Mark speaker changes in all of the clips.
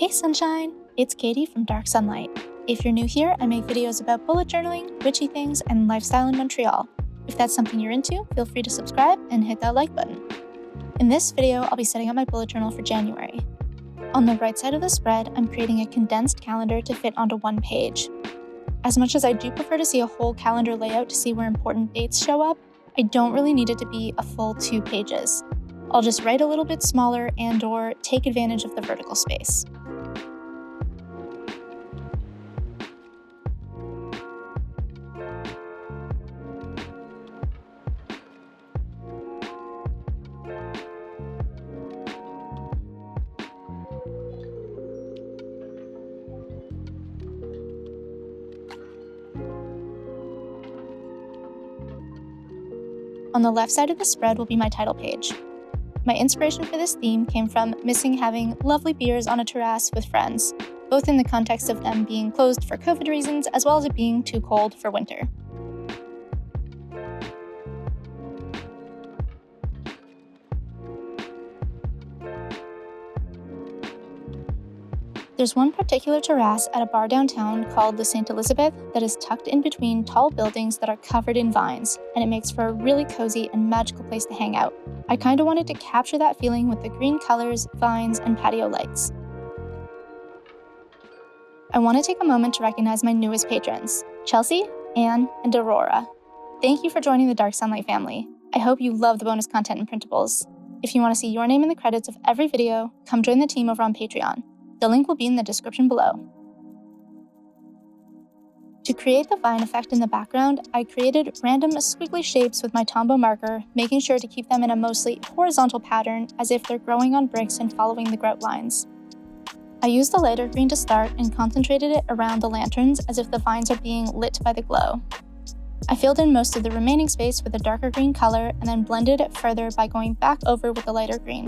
Speaker 1: Hey sunshine, it's Cady from DarkSunlight. If you're new here, I make videos about bullet journaling, witchy things, and lifestyle in Montreal. If that's something you're into, feel free to subscribe and hit that like button. In this video, I'll be setting up my bullet journal for January. On the right side of the spread, I'm creating a condensed calendar to fit onto one page. As much as I do prefer to see a whole calendar layout to see where important dates show up, I don't really need it to be a full 2 pages. I'll just write a little bit smaller and/or take advantage of the vertical space. On the left side of the spread will be my title page. My inspiration for this theme came from missing having lovely beers on a terrace with friends, both in the context of them being closed for COVID reasons as well as it being too cold for winter. There's one particular terrace at a bar downtown called the St. Elizabeth that is tucked in between tall buildings that are covered in vines, and it makes for a really cozy and magical place to hang out. I kinda wanted to capture that feeling with the green colors, vines, and patio lights. I want to take a moment to recognize my newest patrons, Chelsea, Anne, and Aurora. Thank you for joining the DarkSunlight family. I hope you love the bonus content and printables. If you want to see your name in the credits of every video, come join the team over on Patreon. The link will be in the description below. To create the vine effect in the background, I created random squiggly shapes with my Tombow marker, making sure to keep them in a mostly horizontal pattern as if they're growing on bricks and following the grout lines. I used the lighter green to start and concentrated it around the lanterns as if the vines are being lit by the glow. I filled in most of the remaining space with a darker green color and then blended it further by going back over with the lighter green.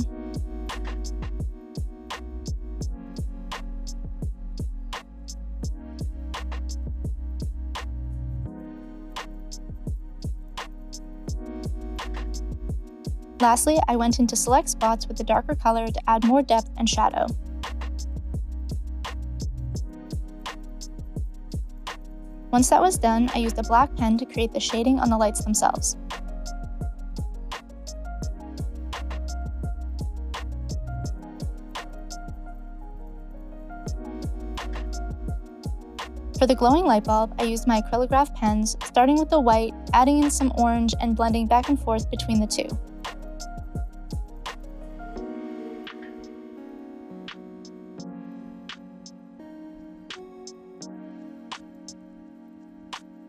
Speaker 1: Lastly, I went into select spots with the darker color to add more depth and shadow. Once that was done, I used a black pen to create the shading on the lights themselves. For the glowing light bulb, I used my acrylograph pens, starting with the white, adding in some orange, and blending back and forth between the two.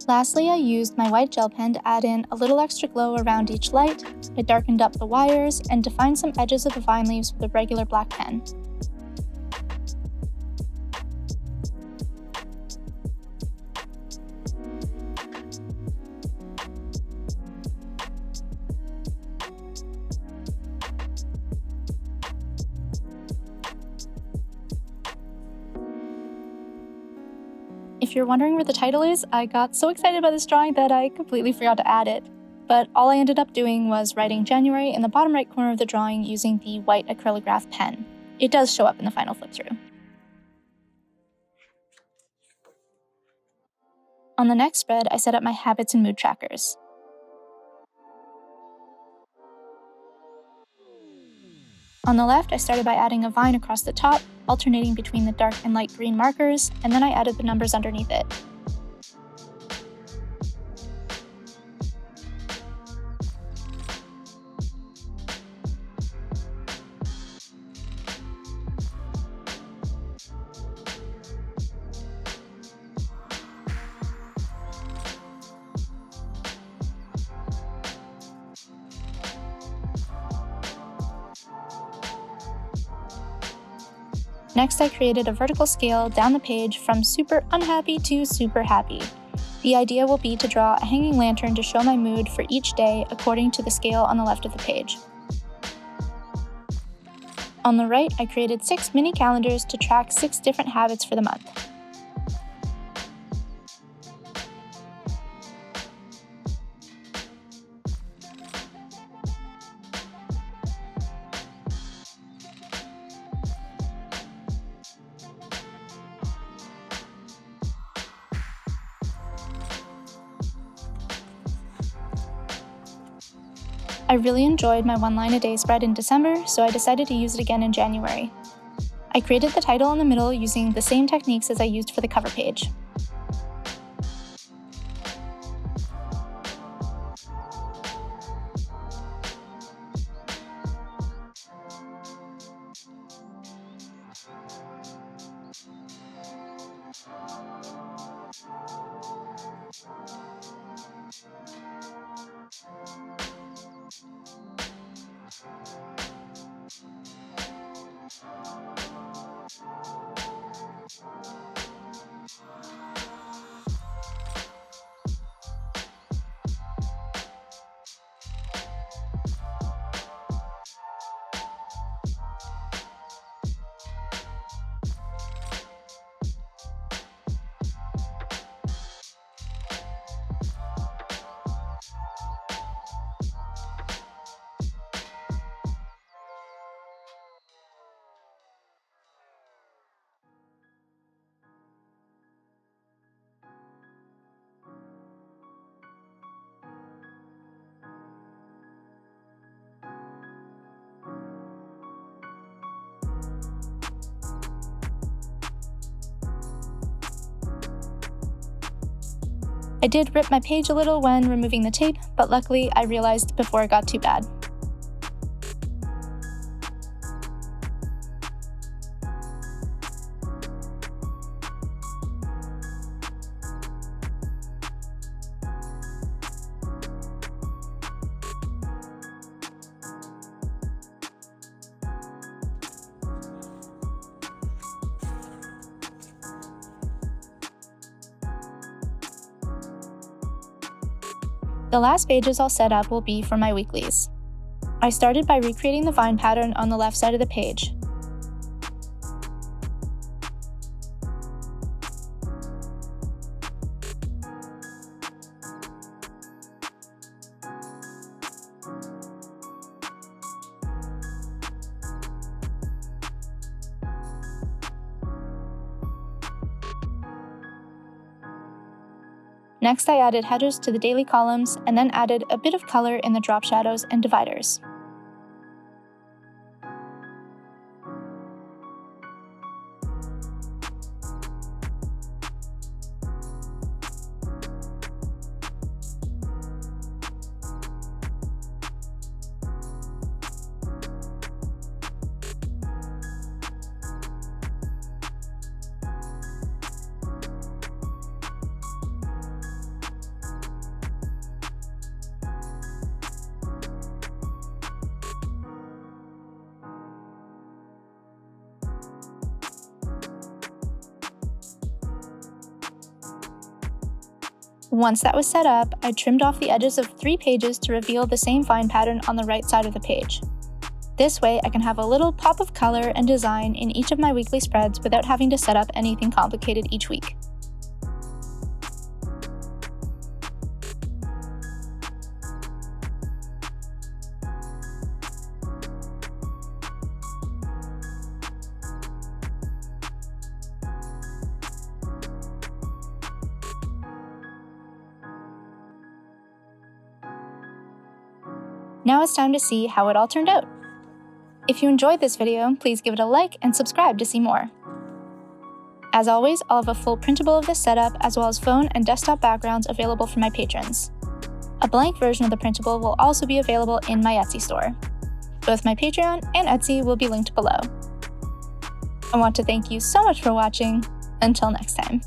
Speaker 1: Lastly, I used my white gel pen to add in a little extra glow around each light. I darkened up the wires and defined some edges of the vine leaves with a regular black pen. If you're wondering where the title is, I got so excited by this drawing that I completely forgot to add it. But all I ended up doing was writing January in the bottom right corner of the drawing using the white acrylograph pen. It does show up in the final flip through. On the next spread, I set up my habits and mood trackers. On the left, I started by adding a vine across the top, alternating between the dark and light green markers, and then I added the numbers underneath it. Next, I created a vertical scale down the page from super unhappy to super happy. The idea will be to draw a hanging lantern to show my mood for each day according to the scale on the left of the page. On the right, I created 6 mini calendars to track 6 different habits for the month. I really enjoyed my one-line-a-day spread in December, so I decided to use it again in January. I created the title in the middle using the same techniques as I used for the cover page. I did rip my page a little when removing the tape, but luckily I realized before it got too bad. The last pages I'll set up will be for my weeklies. I started by recreating the vine pattern on the left side of the page. Next, I added headers to the daily columns and then added a bit of color in the drop shadows and dividers. Once that was set up, I trimmed off the edges of 3 pages to reveal the same vine pattern on the right side of the page. This way, I can have a little pop of color and design in each of my weekly spreads without having to set up anything complicated each week. Now it's time to see how it all turned out. If you enjoyed this video, please give it a like and subscribe to see more. As always, I'll have a full printable of this setup as well as phone and desktop backgrounds available for my patrons. A blank version of the printable will also be available in my Etsy store. Both my Patreon and Etsy will be linked below. I want to thank you so much for watching. Until next time.